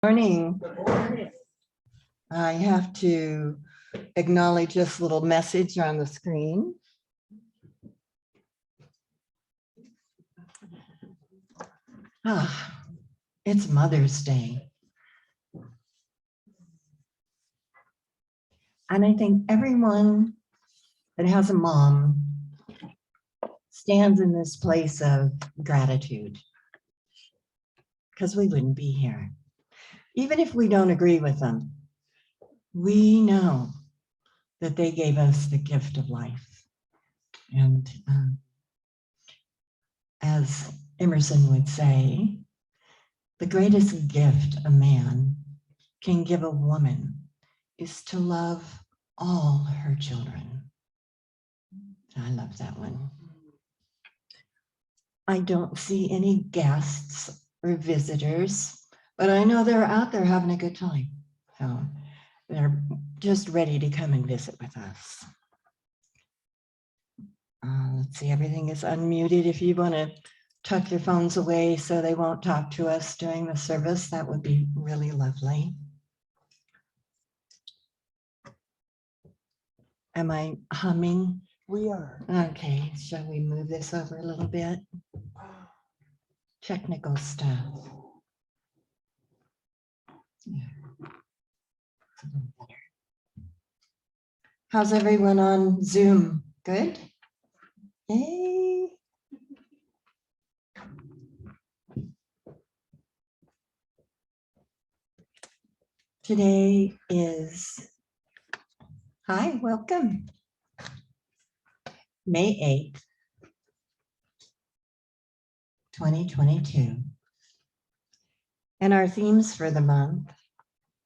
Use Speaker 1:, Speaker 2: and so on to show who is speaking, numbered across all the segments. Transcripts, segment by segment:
Speaker 1: Morning. I have to acknowledge this little message on the screen. It's Mother's Day. And I think everyone that has a mom stands in this place of gratitude, because we wouldn't be here. Even if we don't agree with them, we know that they gave us the gift of life. And as Emerson would say, the greatest gift a man can give a woman is to love all her children. I love that one. I don't see any guests or visitors, but I know they're out there having a good time. So they're just ready to come and visit with us. Let's see, everything is unmuted. If you want to tuck your phones away so they won't talk to us during the service, that would be really lovely. Am I humming?
Speaker 2: We are.
Speaker 1: Okay, shall we move this over a little bit? Technical stuff. Yeah. It's a little better. How's everyone on Zoom? Good? Yay. Today is, hi, welcome. May 8th, 2022. And our themes for the month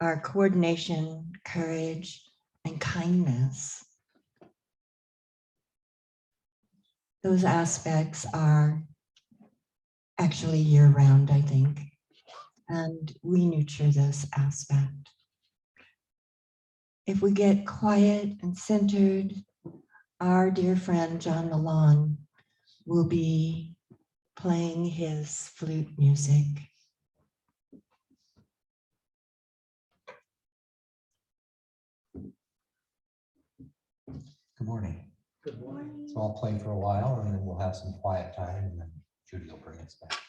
Speaker 1: are coordination, courage, and kindness. Those aspects are actually year-round, I think, and we nurture this aspect. If we get quiet and centered, our dear friend John Milan will be playing his flute music.
Speaker 3: Good morning.
Speaker 2: Good morning.
Speaker 3: So I'll play for a while and then we'll have some quiet time and then Judy will bring us back.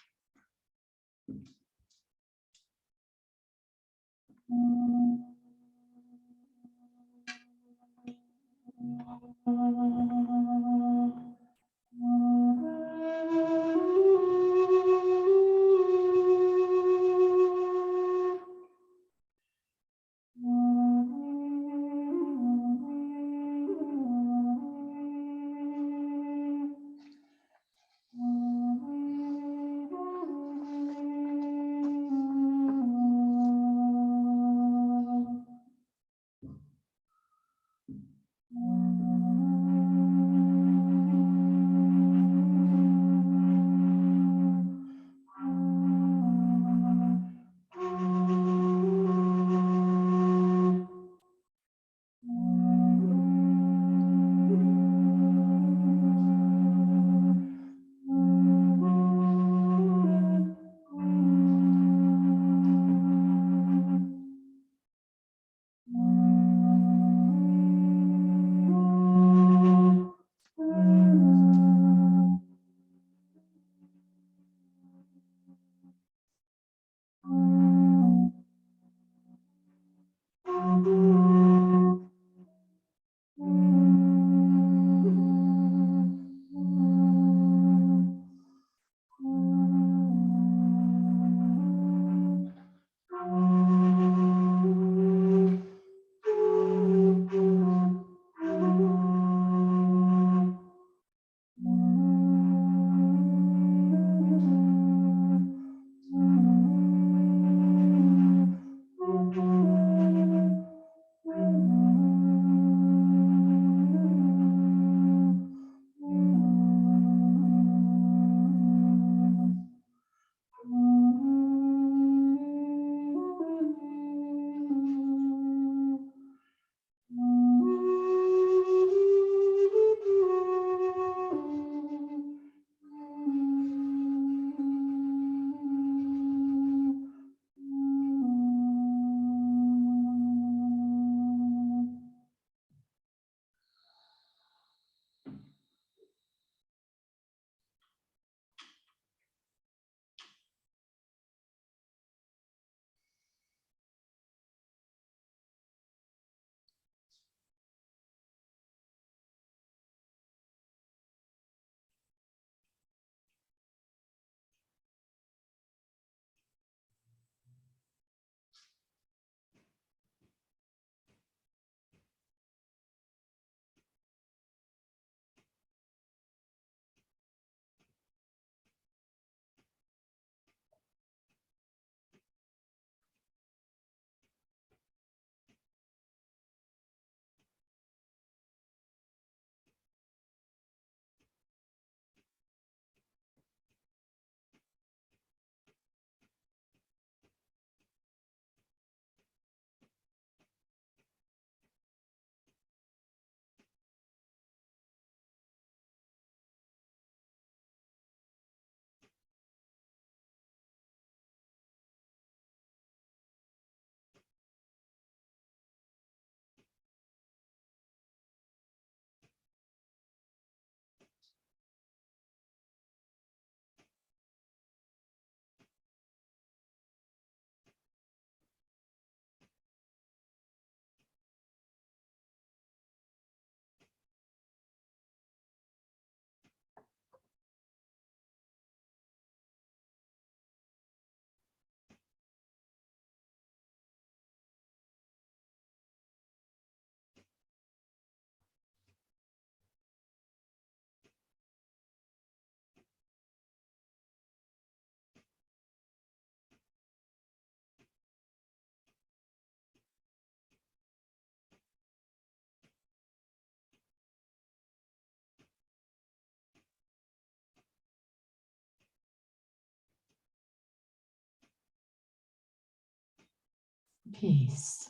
Speaker 1: peace,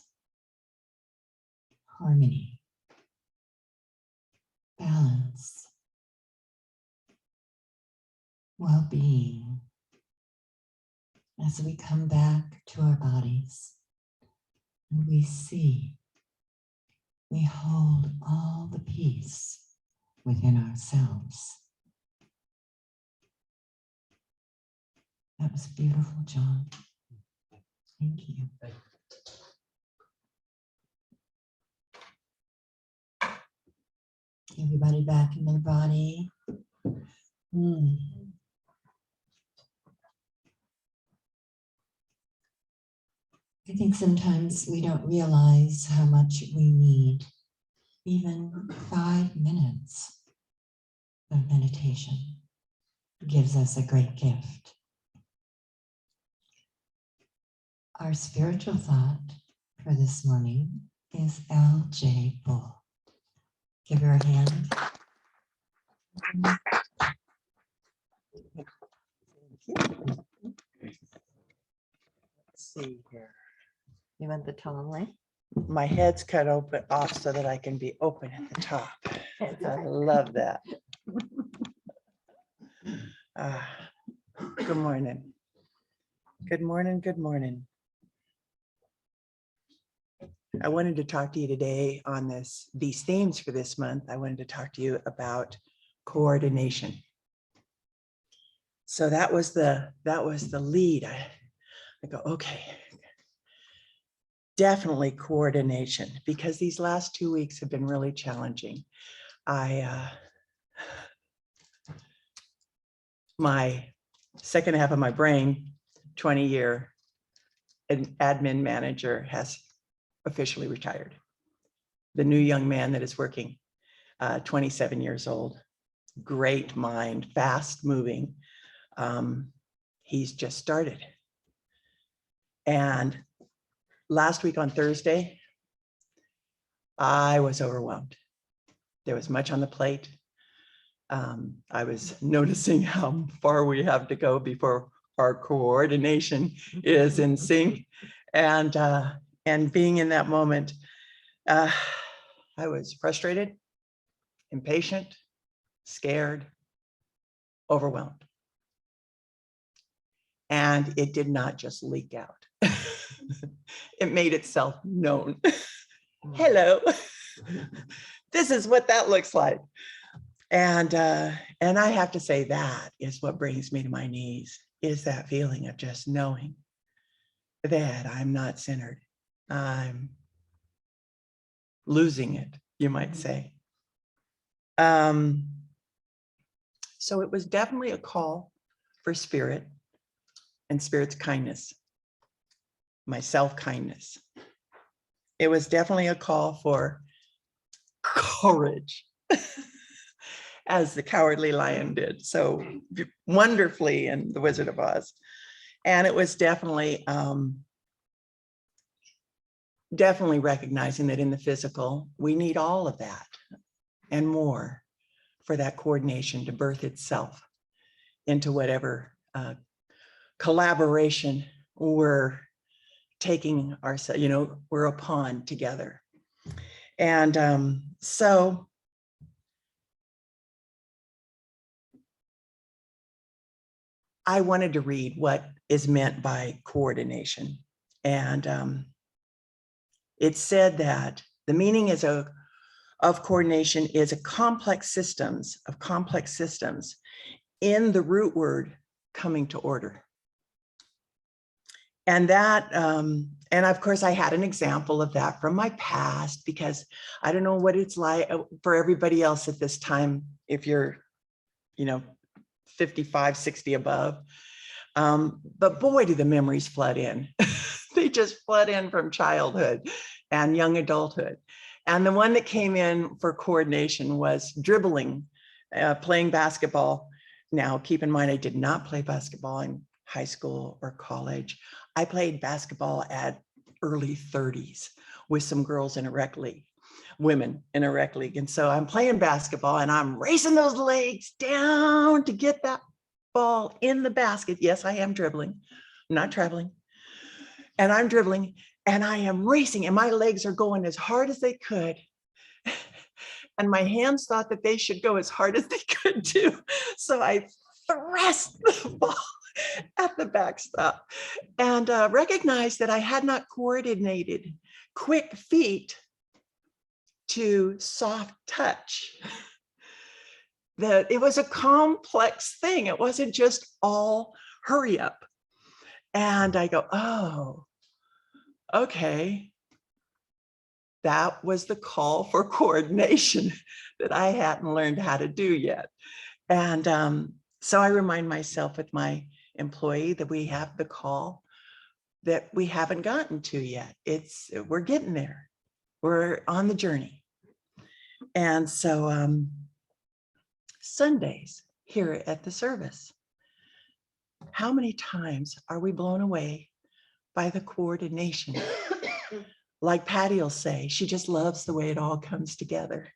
Speaker 1: harmony, balance, well-being as we come back to our bodies and we see, we hold all the peace within ourselves. That was beautiful, John. Thank you. Everybody back in their body. I think sometimes we don't realize how much we need even 5 minutes of meditation. Gives us a great gift. Our spiritual thought for this morning is L.J. Bull. Give her a hand.
Speaker 2: Let's see here.
Speaker 1: You want the tall way?
Speaker 2: My head's cut off so that I can be open at the top. I love that. Good morning. Good morning. Good morning. I wanted to talk to you today on these themes for this month. I wanted to talk to you about coordination. So that was the lead. I go, okay, definitely coordination, because these last 2 weeks have been really challenging. My second half of my brain, 20-year admin manager, has officially retired. The new young man that is working, 27 years old, great mind, fast moving. He's just started. And last week on Thursday, I was overwhelmed. There was much on the plate. I was noticing how far we have to go before our coordination is in sync. And being in that moment, I was frustrated, impatient, scared, overwhelmed. And it did not just leak out. It made itself known. Hello, this is what that looks like. And I have to say that is what brings me to my knees, is that feeling of just knowing that I'm not centered. I'm losing it, you might say. So it was definitely a call for spirit and spirit's kindness, my self-kindness. It was definitely a call for courage, as the Cowardly Lion did so wonderfully in The Wizard of Oz. And it was definitely recognizing that in the physical, we need all of that and more for that coordination to birth itself into whatever collaboration we're taking ourselves, we're upon together. And so I wanted to read what is meant by coordination. And it said that the meaning of coordination is a complex systems in the root word coming to order. And that, and of course I had an example of that from my past, because I don't know what it's like for everybody else at this time, if you're, 55, 60 above. But boy, do the memories flood in. They just flood in from childhood and young adulthood. And the one that came in for coordination was dribbling, playing basketball. Now, keep in mind, I did not play basketball in high school or college. I played basketball at early 30s with some girls in a rec league, women in a rec league. And so I'm playing basketball and I'm racing those legs down to get that ball in the basket. Yes, I am dribbling, I'm not traveling. and I'm dribbling and I am racing and my legs are going as hard as they could. And my hands thought that they should go as hard as they could too. So I thrust the ball at the backstop and recognized that I had not coordinated quick feet to soft touch. That it was a complex thing. It wasn't just all hurry up. And I go, oh, okay. That was the call for coordination that I hadn't learned how to do yet. And so I remind myself with my employee that we have the call that we haven't gotten to yet. We're getting there. We're on the journey. And so Sundays here at the service, how many times are we blown away by the coordination? Like Patty will say, she just loves the way it all comes together.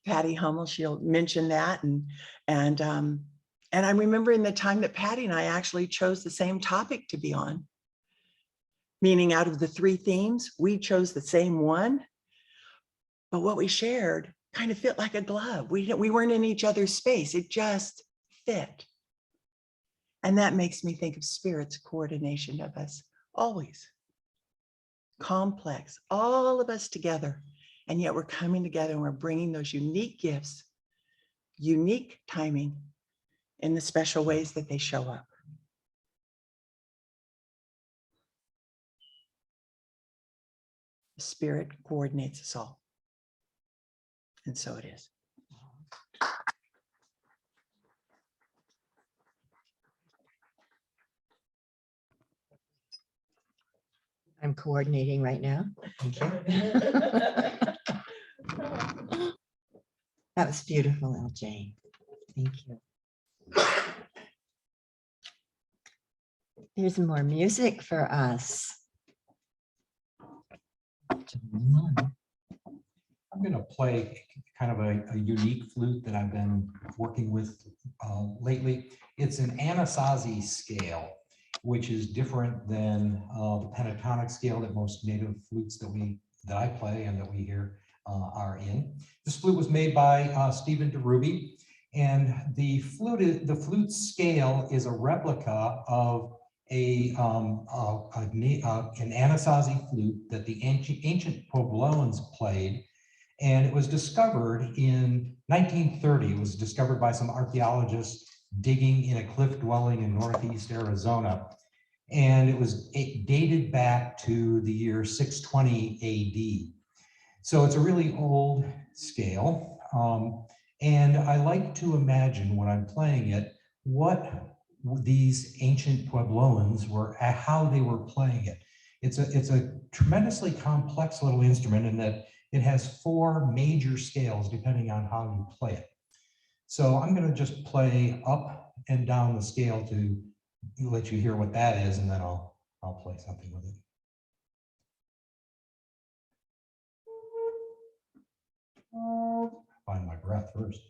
Speaker 2: Patty Hummel, she'll mention that. And I'm remembering the time that Patty and I actually chose the same topic to be on. Meaning out of the 3 themes, we chose the same one. But what we shared kind of fit like a glove. We weren't in each other's space. It just fit. And that makes me think of Spirit's coordination of us always. Complex, all of us together, and yet we're coming together and we're bringing those unique gifts, unique timing in the special ways that they show up. The Spirit coordinates us all, and so it is.
Speaker 1: I'm coordinating right now. Thank you. That was beautiful, LJ. Thank you. Here's more music for us.
Speaker 3: I'm going to play kind of a unique flute that I've been working with lately. It's an Anasazi scale, which is different than the pentatonic scale that most native flutes that I play and that we hear are in. This flute was made by Stephen DeRuby, and the flute scale is a replica of an Anasazi flute that the ancient Puebloans played. And it was discovered in 1930. It was discovered by some archaeologists digging in a cliff dwelling in northeast Arizona. And it was dated back to the year 620 AD. So it's a really old scale. And I like to imagine when I'm playing it, what these ancient Puebloans were, how they were playing it. It's a tremendously complex little instrument in that it has 4 major scales depending on how you play it. So I'm going to just play up and down the scale to let you hear what that is, and then I'll play something with it. Find my breath first.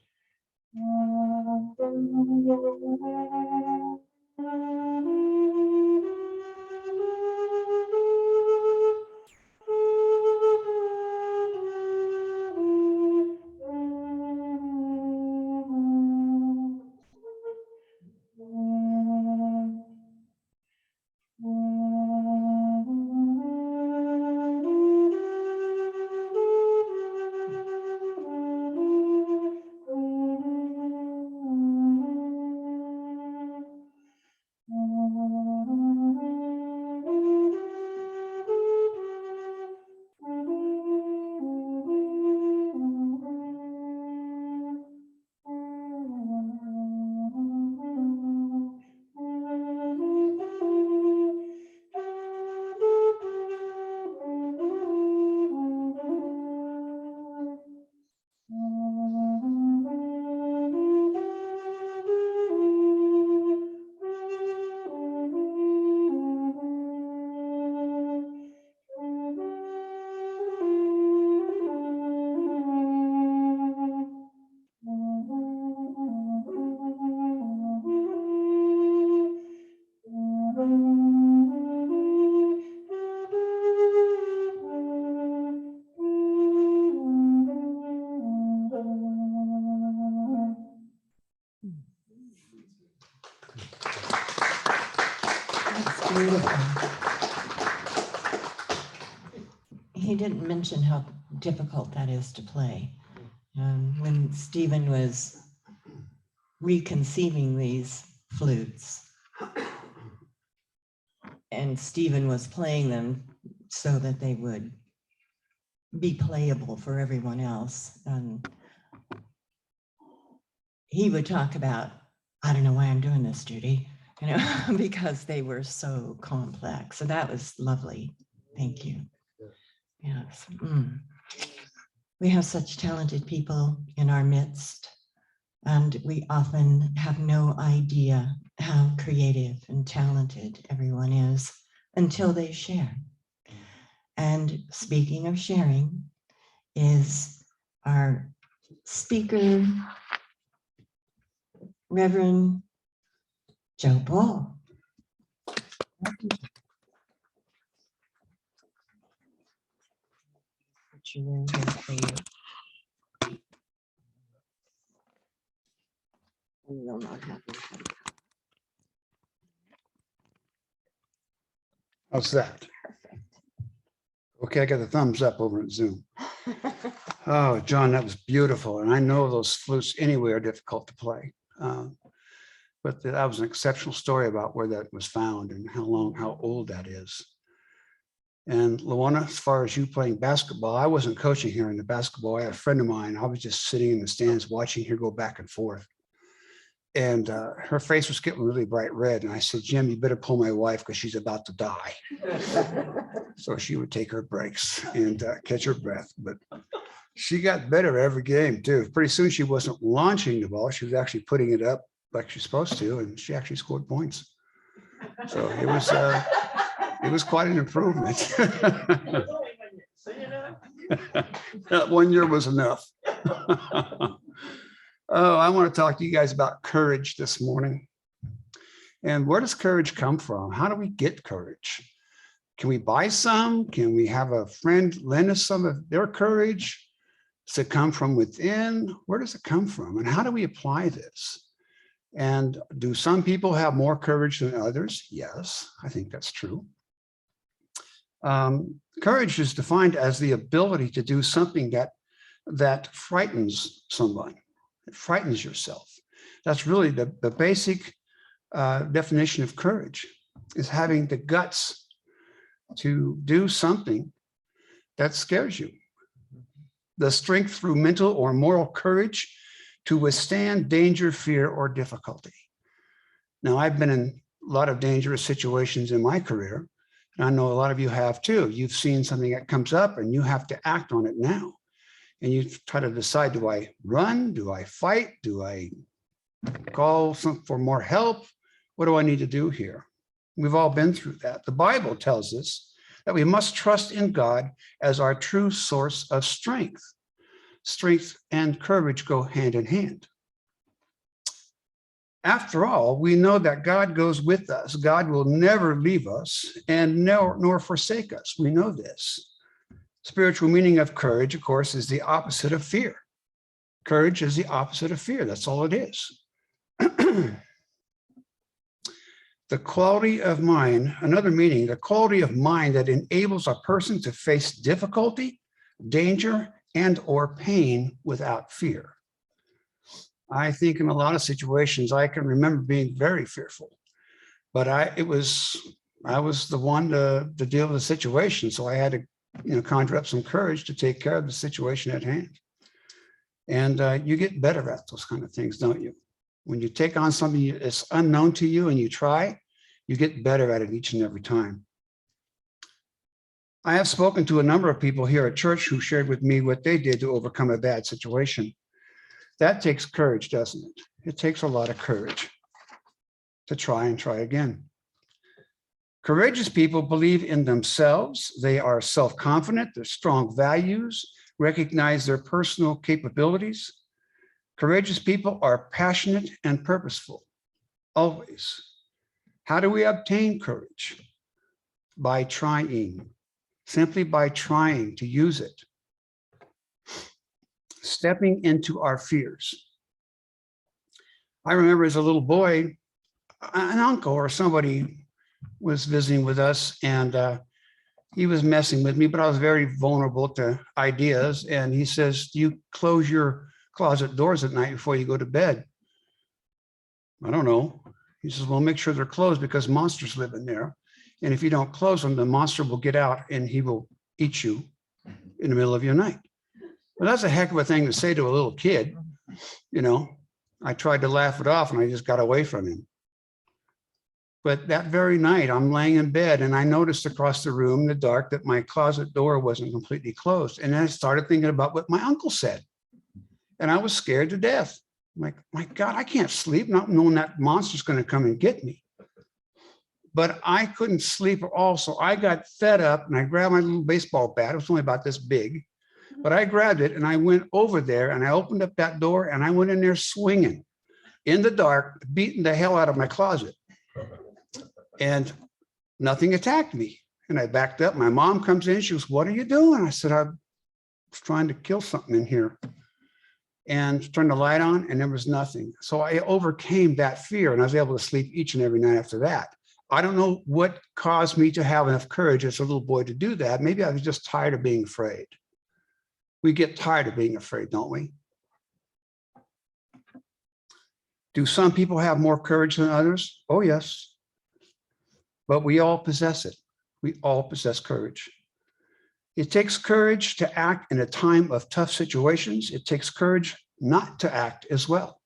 Speaker 1: He didn't mention how difficult that is to play. When Stephen was reconceiving these flutes, and Stephen was playing them so that they would be playable for everyone else. He would talk about, I don't know why I'm doing this, Judy, you know, because they were so complex. So that was lovely. Thank you. Yes. We have such talented people in our midst, and we often have no idea how creative and talented everyone is until they share. And speaking of sharing, is our speaker, Reverend Joe Bull.
Speaker 4: How's that? Okay, I got the thumbs up over at Zoom. Oh, John, that was beautiful. And I know those flutes anyway are difficult to play. But that was an exceptional story about where that was found and how old that is. And Luana, as far as you playing basketball, I wasn't coaching here in the basketball. I had a friend of mine. I was just sitting in the stands watching her go back and forth. And her face was getting really bright red. And I said, Jim, you better pull my wife because she's about to die. So she would take her breaks and catch her breath. But she got better every game too. Pretty soon she wasn't launching the ball. She was actually putting it up like she's supposed to. And she actually scored points. So it was quite an improvement. That 1 year was enough. Oh, I want to talk to you guys about courage this morning. And where does courage come from? How do we get courage? Can we buy some? Can we have a friend lend us some of their courage? Does it come from within? Where does it come from? And how do we apply this? And do some people have more courage than others? Yes, I think that's true. Courage is defined as the ability to do something that frightens someone. It frightens yourself. That's really the basic definition of courage, is having the guts to do something that scares you. The strength through mental or moral courage to withstand danger, fear, or difficulty. Now, I've been in a lot of dangerous situations in my career, and I know a lot of you have too. You've seen something that comes up and you have to act on it now. And you try to decide, do I run? Do I fight? Do I call for more help? What do I need to do here? We've all been through that. The Bible tells us that we must trust in God as our true source of strength. Strength and courage go hand in hand. After all, we know that God goes with us. God will never leave us and nor forsake us. We know this. Spiritual meaning of courage, of course, is the opposite of fear. Courage is the opposite of fear. That's all it is. The quality of mind, another meaning, the quality of mind that enables a person to face difficulty, danger, and or pain without fear. I think in a lot of situations, I can remember being very fearful, but I was the one to deal with the situation. So I had to conjure up some courage to take care of the situation at hand. And you get better at those kind of things, don't you? When you take on something that's unknown to you and you try, you get better at it each and every time. I have spoken to a number of people here at church who shared with me what they did to overcome a bad situation. That takes courage, doesn't it? It takes a lot of courage to try and try again. Courageous people believe in themselves. They are self-confident, they're strong values, recognize their personal capabilities. Courageous people are passionate and purposeful, always. How do we obtain courage? By trying, simply by trying to use it. Stepping into our fears. I remember as a little boy, an uncle or somebody was visiting with us, and he was messing with me, but I was very vulnerable to ideas. And he says, "Do you close your closet doors at night before you go to bed?" I don't know. He says, "Well, make sure they're closed because monsters live in there. And if you don't close them, the monster will get out and he will eat you in the middle of your night." Well, that's a heck of a thing to say to a little kid. You know, I tried to laugh it off and I just got away from him. But that very night, I'm laying in bed and I noticed across the room in the dark that my closet door wasn't completely closed. And I started thinking about what my uncle said. And I was scared to death. I'm like, my God, I can't sleep not knowing that monster's going to come and get me. But I couldn't sleep at all. So I got fed up and I grabbed my little baseball bat. It was only about this big, but I grabbed it and I went over there and I opened up that door and I went in there swinging in the dark, beating the hell out of my closet. And nothing attacked me. And I backed up. My mom comes in. She goes, "What are you doing?" I said, "I was trying to kill something in here." And turned the light on and there was nothing. So I overcame that fear and I was able to sleep each and every night after that. I don't know what caused me to have enough courage as a little boy to do that. Maybe I was just tired of being afraid. We get tired of being afraid, don't we? Do some people have more courage than others? Oh, yes. But we all possess it. We all possess courage. It takes courage to act in a time of tough situations. It takes courage not to act as well.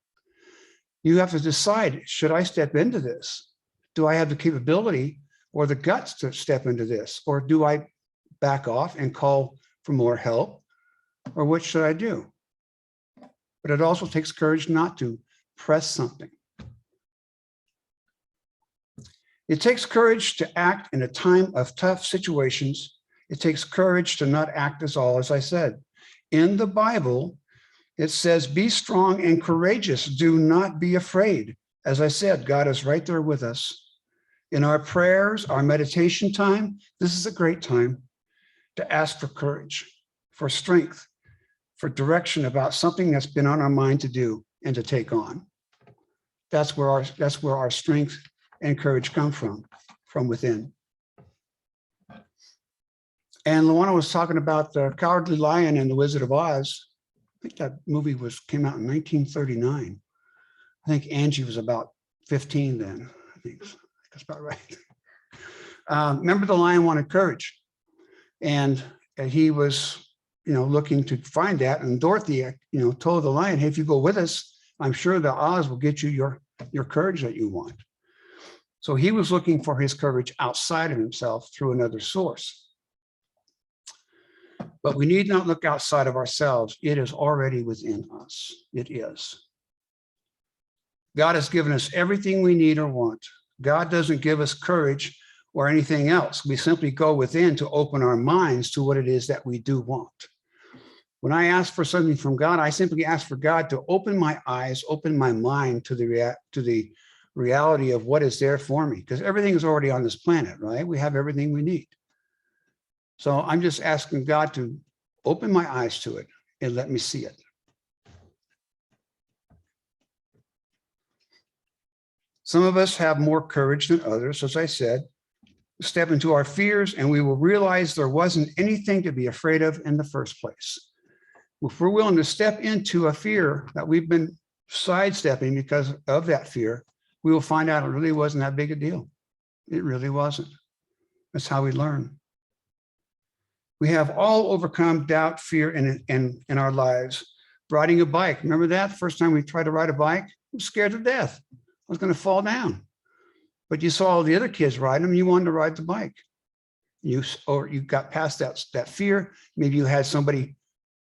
Speaker 4: You have to decide, should I step into this? Do I have the capability or the guts to step into this? Or do I back off and call for more help? Or what should I do? But it also takes courage not to press something. It takes courage to act in a time of tough situations. It takes courage to not act as all, as I said. In the Bible, it says, "Be strong and courageous. Do not be afraid." As I said, God is right there with us. In our prayers, our meditation time, this is a great time to ask for courage, for strength, for direction about something that's been on our mind to do and to take on. That's where our strength and courage come from within. And Luana was talking about the Cowardly Lion and the Wizard of Oz. I think that movie came out in 1939. I think Angie was about 15 then. I think that's about right. Remember, the lion wanted courage, and he was, looking to find that. And Dorothy, told the lion, "Hey, if you go with us, I'm sure the Oz will get you your courage that you want." So he was looking for his courage outside of himself through another source. But we need not look outside of ourselves. It is already within us. It is. God has given us everything we need or want. God doesn't give us courage or anything else. We simply go within to open our minds to what it is that we do want. When I ask for something from God, I simply ask for God to open my eyes, open my mind to the reality of what is there for me, because everything is already on this planet, right? We have everything we need. So I'm just asking God to open my eyes to it and let me see it. Some of us have more courage than others, as I said. Step into our fears and we will realize there wasn't anything to be afraid of in the first place. If we're willing to step into a fear that we've been sidestepping because of that fear, we will find out it really wasn't that big a deal. It really wasn't. That's how we learn. We have all overcome doubt, fear in our lives. Riding a bike, remember that? First time we tried to ride a bike, I was scared to death. I was going to fall down. But you saw all the other kids riding them, you wanted to ride the bike. You got past that fear. Maybe you had somebody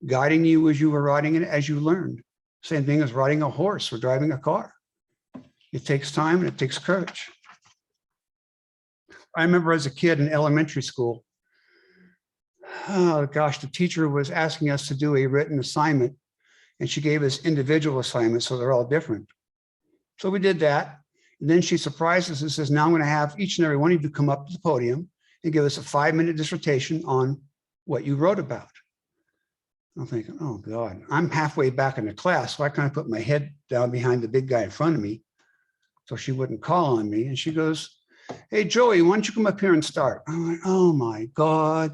Speaker 4: guiding you as you were riding it, as you learned. Same thing as riding a horse or driving a car. It takes time and it takes courage. I remember as a kid in elementary school, oh gosh, the teacher was asking us to do a written assignment and she gave us individual assignments, so they're all different. So we did that. And then she surprised us and says, "Now I'm going to have each and every one of you come up to the podium and give us a 5-minute dissertation on what you wrote about." I'm thinking, oh God, I'm halfway back in the class. So I kind of put my head down behind the big guy in front of me so she wouldn't call on me. And she goes, hey, Joey, why don't you come up here and start? I'm like, oh my God.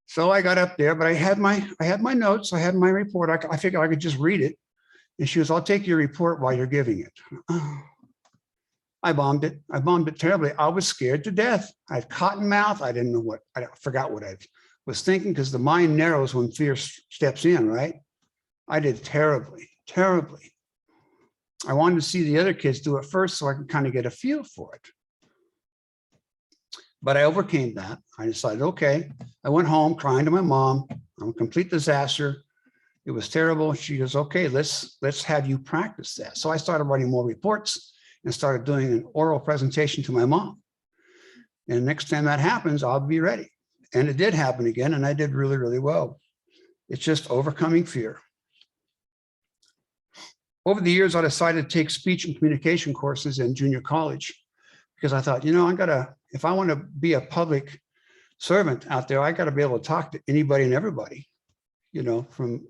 Speaker 4: So I got up there, but I had my notes. I had my report. I figured I could just read it. And she goes, I'll take your report while you're giving it. Oh, I bombed it. I bombed it terribly. I was scared to death. I had cotton mouth. I didn't know what, I forgot what I was thinking, because the mind narrows when fear steps in, right? I did terribly, terribly. I wanted to see the other kids do it first so I could kind of get a feel for it. But I overcame that. I decided, okay. I went home crying to my mom. I'm a complete disaster. It was terrible. She goes, okay, let's have you practice that. So I started writing more reports and started doing an oral presentation to my mom. And next time that happens, I'll be ready. And it did happen again, and I did really, really well. It's just overcoming fear. Over the years, I decided to take speech and communication courses in junior college, because I thought, you know, if I want to be a public servant out there, I got to be able to talk to anybody and everybody, you know, from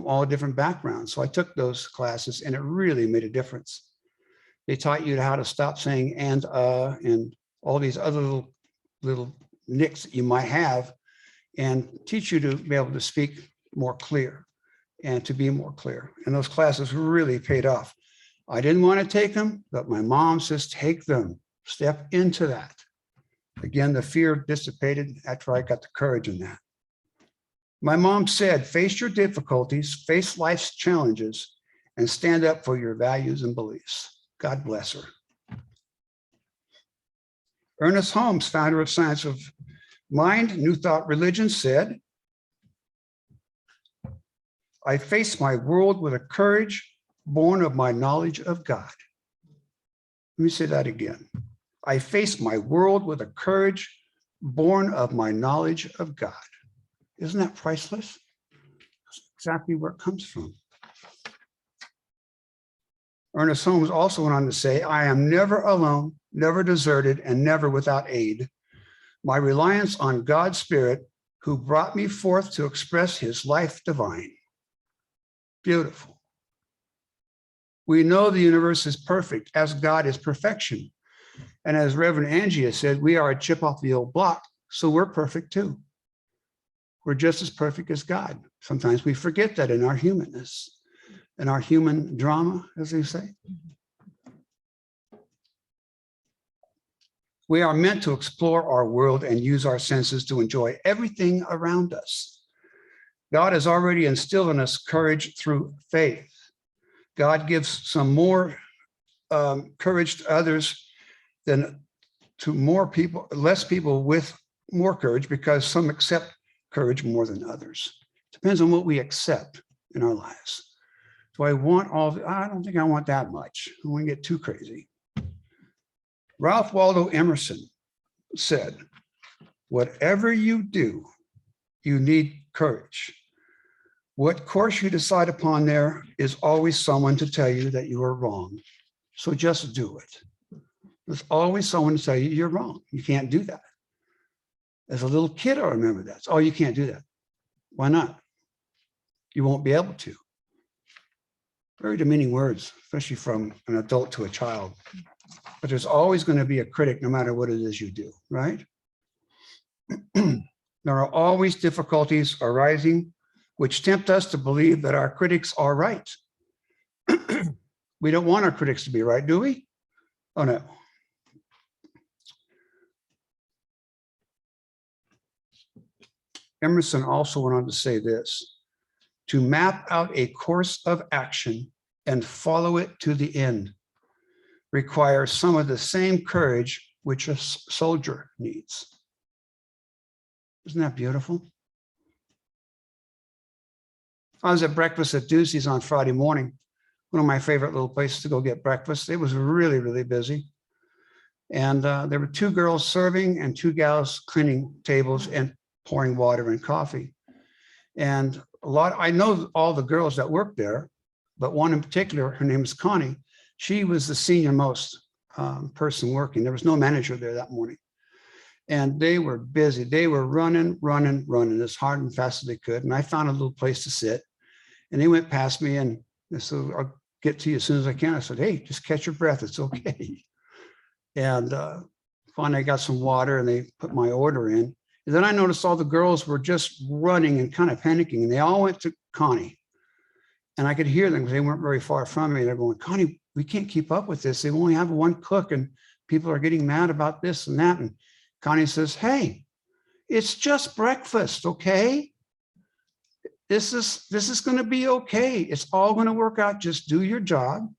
Speaker 4: all different backgrounds. So I took those classes, and it really made a difference. They taught you how to stop saying and all these other little nicks that you might have, and teach you to be able to speak more clear and to be more clear. And those classes really paid off. I didn't want to take them, but my mom says, take them, step into that. Again, the fear dissipated after I got the courage in that. My mom said, face your difficulties, face life's challenges, and stand up for your values and beliefs. God bless her. Ernest Holmes, founder of Science of Mind, New Thought Religion, said, I face my world with a courage born of my knowledge of God. Let me say that again. I face my world with a courage born of my knowledge of God. Isn't that priceless? That's exactly where it comes from. Ernest Holmes also went on to say, I am never alone, never deserted, and never without aid. My reliance on God's Spirit, who brought me forth to express his life divine. Beautiful. We know the universe is perfect as God is perfection. And as Reverend Angie has said, we are a chip off the old block, so we're perfect too. We're just as perfect as God. Sometimes we forget that in our humanness, in our human drama, as they say. We are meant to explore our world and use our senses to enjoy everything around us. God has already instilled in us courage through faith. God gives some more courage to others than to more people, less people with more courage, because some accept courage more than others. Depends on what we accept in our lives. Do I want all? I don't think I want that much. I don't want to get too crazy. Ralph Waldo Emerson said, whatever you do, you need courage. What course you decide upon, there is always someone to tell you that you are wrong. So just do it. There's always someone to tell you you're wrong. You can't do that. As a little kid, I remember that. Oh, you can't do that. Why not? You won't be able to. Very demeaning words, especially from an adult to a child. But there's always going to be a critic no matter what it is you do, right? There are always difficulties arising which tempt us to believe that our critics are right. We don't want our critics to be right, do we? Oh, no. Emerson also went on to say this, to map out a course of action and follow it to the end requires some of the same courage which a soldier needs. Isn't that beautiful? I was at breakfast at Deucey's on Friday morning, one of my favorite little places to go get breakfast. It was really, really busy. And there were 2 girls serving and 2 gals cleaning tables and pouring water and coffee. And I know all the girls that work there, but one in particular, her name is Connie. She was the senior most person working. There was no manager there that morning. And they were busy. They were running as hard and fast as they could. And I found a little place to sit. And they went past me and they said, I'll get to you as soon as I can. I said, hey, just catch your breath. It's okay. And finally I got some water and they put my order in. And then I noticed all the girls were just running and kind of panicking. And they all went to Connie. And I could hear them because they weren't very far from me. They're going, Connie, we can't keep up with this. They only have one cook and people are getting mad about this and that. And Connie says, hey, it's just breakfast, okay? This is going to be okay. It's all going to work out. Just do your job,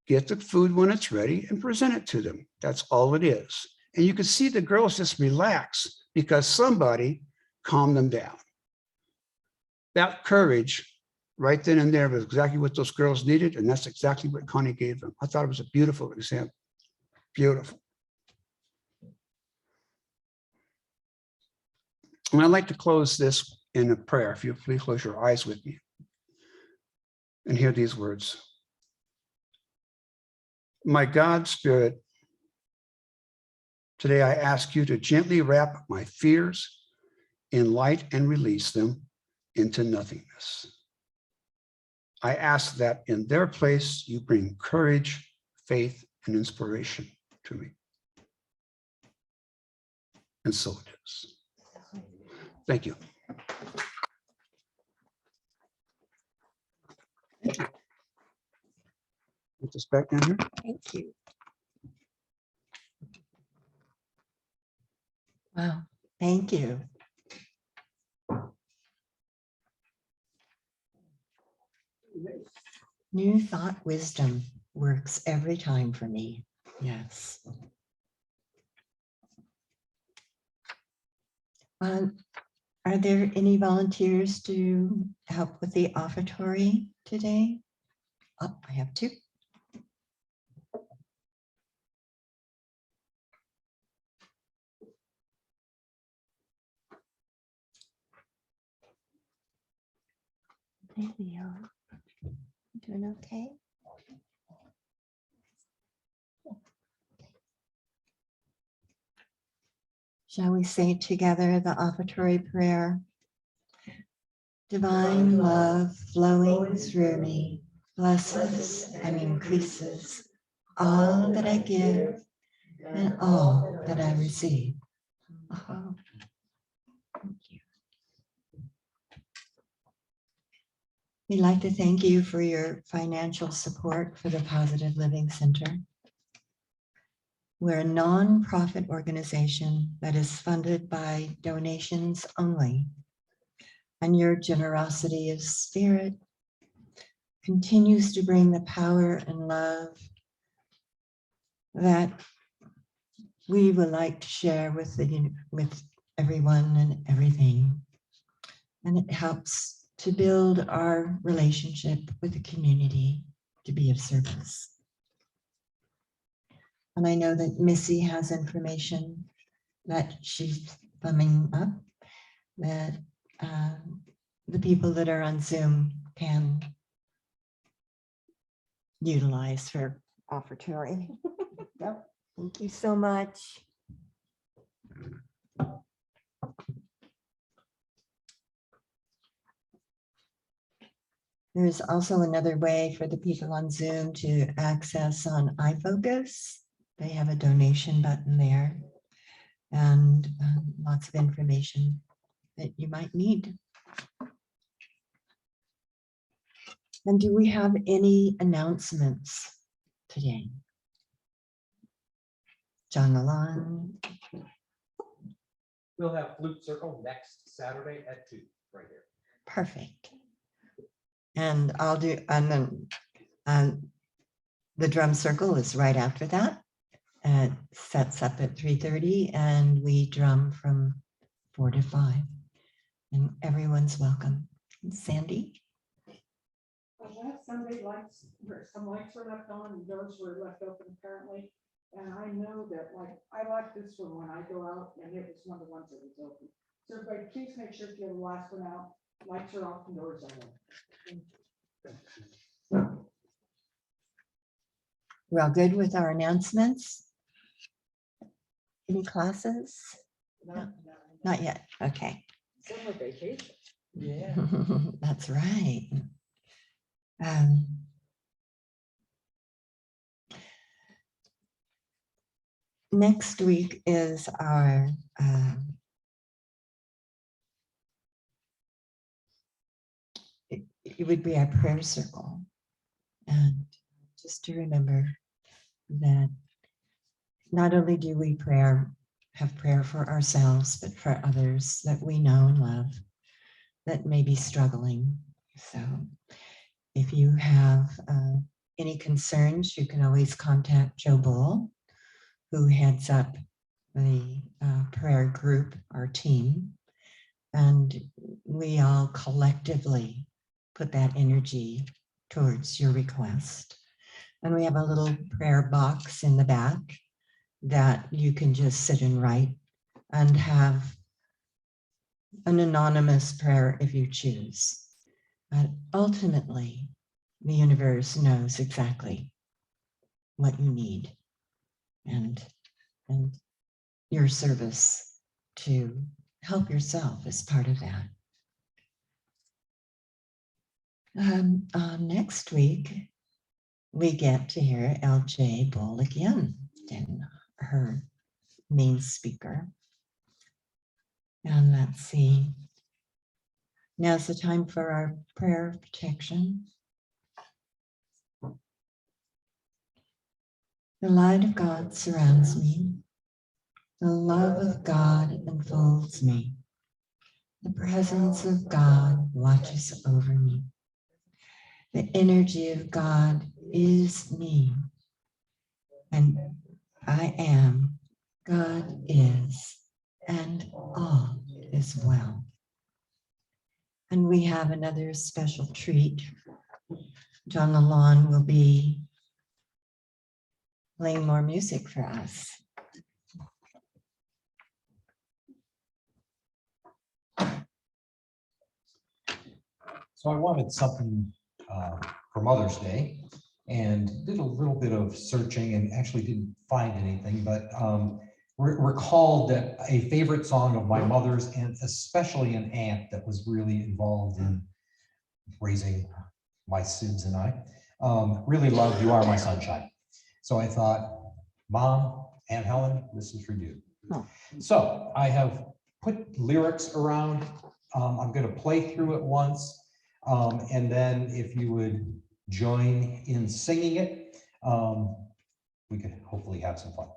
Speaker 4: get the food when it's ready and present it to them. That's all it is. And you can see the girls just relax because somebody calmed them down. That courage right then and there was exactly what those girls needed. And that's exactly what Connie gave them. I thought it was a beautiful example. Beautiful. And I'd like to close this in a prayer. If you please close your eyes with me and hear these words. My God Spirit, today I ask you to gently wrap my fears in light and release them into nothingness. I ask that in their place, you bring courage, faith, and inspiration to me. And so it is. Thank you. Put this back down here.
Speaker 1: Thank you. Wow, thank you. New thought wisdom works every time for me. Yes. Are there any volunteers to help with the offertory today? Oh, I have two. There we are. Doing okay? Shall we say together the offertory prayer? Divine love flowing through me blesses and increases all that I give and all that I receive. Oh, thank you. We'd like to thank you for your financial support for the Positive Living Center. We're a nonprofit organization that is funded by donations only. And your generosity of spirit continues to bring the power and love that we would like to share with everyone and everything. And it helps to build our relationship with the community to be of service. And I know that Missy has information that she's thumbing up that the people that are on Zoom can utilize for offertory. Yep. Thank you so much. There's also another way for the people on Zoom to access on iFocus. They have a donation button there and lots of information that you might need. And do we have any announcements today? John Lalonde.
Speaker 3: We'll have Flute Circle next Saturday at 2, right here.
Speaker 1: Perfect. And I'll do, and then the drum circle is right after that. It sets up at 3:30 and we drum from 4 to 5. And everyone's welcome. Sandy?
Speaker 5: Last Sunday, some lights were left on and doors were left open apparently. And I know that I like this one when I go out and it was one of the ones that was open. So everybody, please make sure if you have the last one out, lights are off and doors are on.
Speaker 1: We're all good with our announcements? Any classes? No, not yet. Okay.
Speaker 5: Summer vacation.
Speaker 3: Yeah.
Speaker 1: That's right. next week is our it would be our prayer circle. And just to remember that not only do we have prayer for ourselves, but for others that we know and love that may be struggling. So if you have any concerns, you can always contact Joe Bull, who heads up the prayer group, our team. And we all collectively put that energy towards your request. And we have a little prayer box in the back that you can just sit and write and have an anonymous prayer if you choose. But ultimately, the universe knows exactly what you need and your service to help yourself is part of that. Next week, we get to hear LJ Bull again, and her main speaker. And let's see. Now's the time for our prayer of protection. The light of God surrounds me. The love of God enfolds me. The presence of God watches over me. The energy of God is me. And I am, God is, and all is well. And we have another special treat. John Lalonde will be playing more music for us.
Speaker 3: So I wanted something for Mother's Day and did a little bit of searching and actually didn't find anything, but recalled that a favorite song of my mother's, and especially an aunt that was really involved in raising my Sids and I, really loved You Are My Sunshine. So I thought, Mom, Aunt Helen, this is for you.
Speaker 1: Oh.
Speaker 3: So I have put lyrics around. I'm going to play through it once. And then if you would join in singing it, we could hopefully have some fun.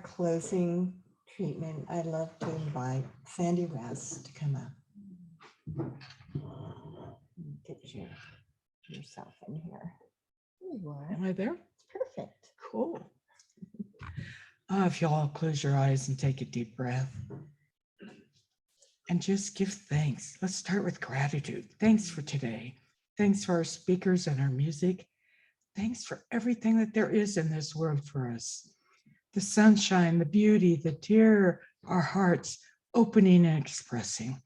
Speaker 1: closing treatment, I'd love to invite Sandy West to come up. Get yourself in here. There you are.
Speaker 6: Am I there?
Speaker 1: It's perfect.
Speaker 6: Cool. If you all close your eyes and take a deep breath and just give thanks. Let's start with gratitude. Thanks for today. Thanks for our speakers and our music. Thanks for everything that there is in this world for us. The sunshine, the beauty, the tear, our hearts opening and expressing.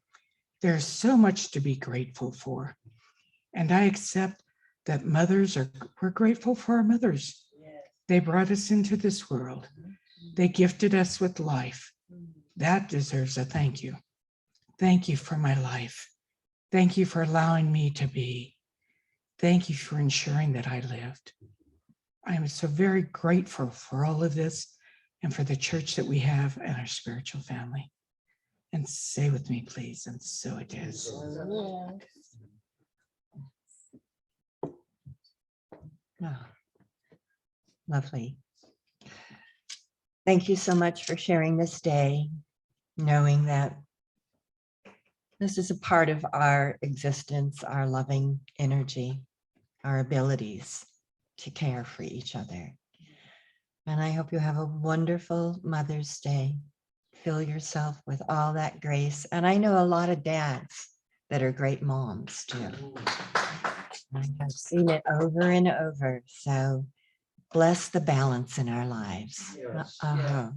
Speaker 6: There's so much to be grateful for. And I accept that we're grateful for our mothers. They brought us into this world. They gifted us with life. That deserves a thank you. Thank you for my life. Thank you for allowing me to be. Thank you for ensuring that I lived. I am so very grateful for all of this and for the church that we have and our spiritual family. And say with me, please, and so it is.
Speaker 1: Oh, lovely. Thank you so much for sharing this day, knowing that this is a part of our existence, our loving energy, our abilities to care for each other. And I hope you have a wonderful Mother's Day. Fill yourself with all that grace. And I know a lot of dads that are great moms too. I have seen it over and over. So bless the balance in our lives.
Speaker 4: Yes.
Speaker 1: Uh-huh.